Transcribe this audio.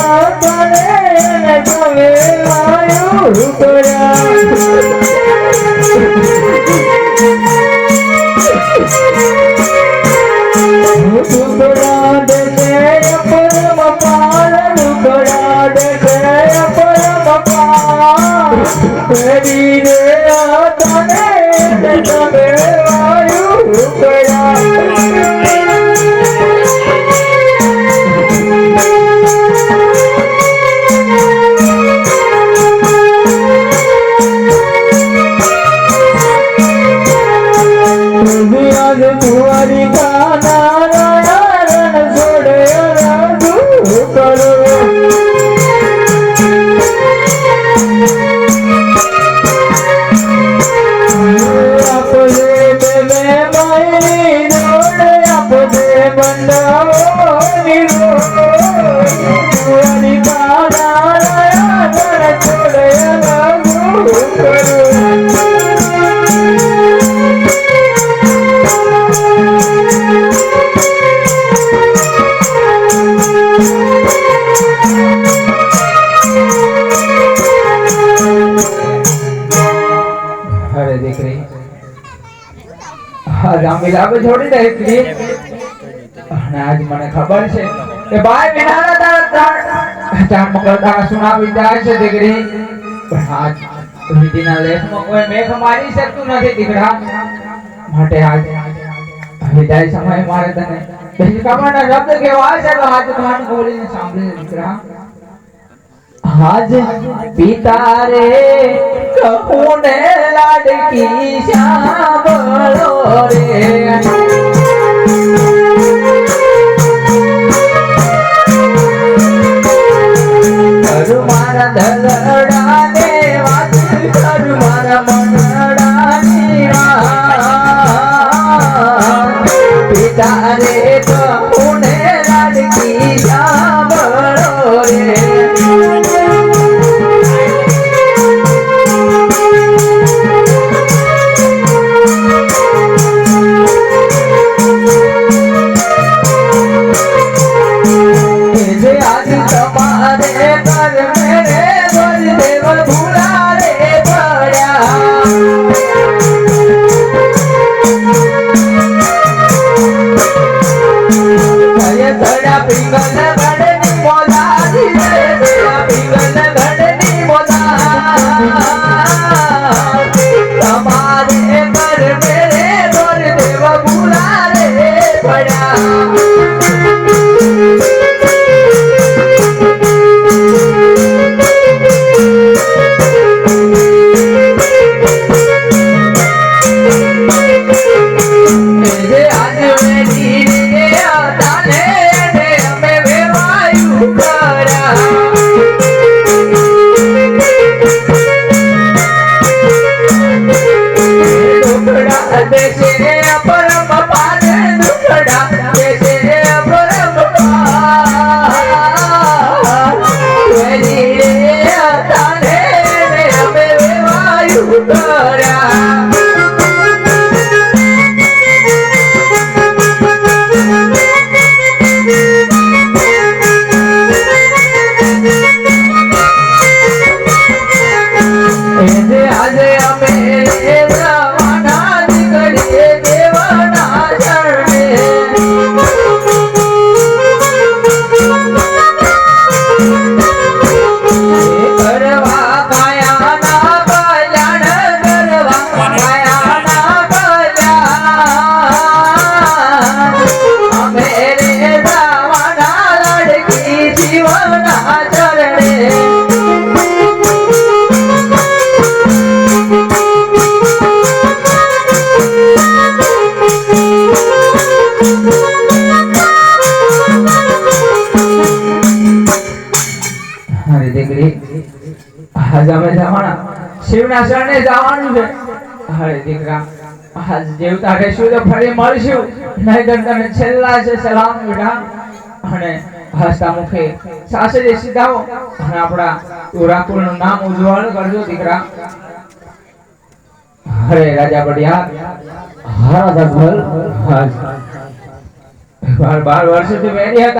આતને તમે આયુ કર્યા ટુકડા દેશે પરમ પાર ટુકડા દેશે પરમ પાર તેરી રે આતને તમે આયુ કર્યા तुम्हारी गाना रण छोड़े राजू करो आप दे में मायनी रोड़े आप दे बंदाओ निरो तुम्हारी गाना रण छोड़े राजू करो आज मिलावे छोड़ी दे इसलिए आज मने खबर छे કે ભાઈ વિનાના તાર મકરતા સુનાવી જાય છે દીકરી પણ આજ વિધિના લેખમાં કોઈ મેઘ મારી શકતું નથી દીકરા માટે આજ વિદાય સમય મારે તને બીજી કમાના શબ્દ કહેવાય છે તો આજ કાન ખોલીને સાંભળે દીકરા आज पिता रे कहूं ने लाडकी श्यामलो रे करू मारा धलड़ा ने वात करू मारा मनड़ा ने पिता रे कहूं ने लाडकी श्यामलो रे શિવના શરણે જવાનું છે હરે દીકરા આજ જેવતા રહેશું તો ફરી મળશું નહીંતર તને છેલ્લા છે સલામ બેટા અને હસતા મુખે સાસરે સીધાઓ અને આપણા ઉરાકુળનું નામ ઉજ્જવળ કરજો દીકરા હરે રાજા બડિયા હારા દગલ 12 વર્ષથી મેરી હતા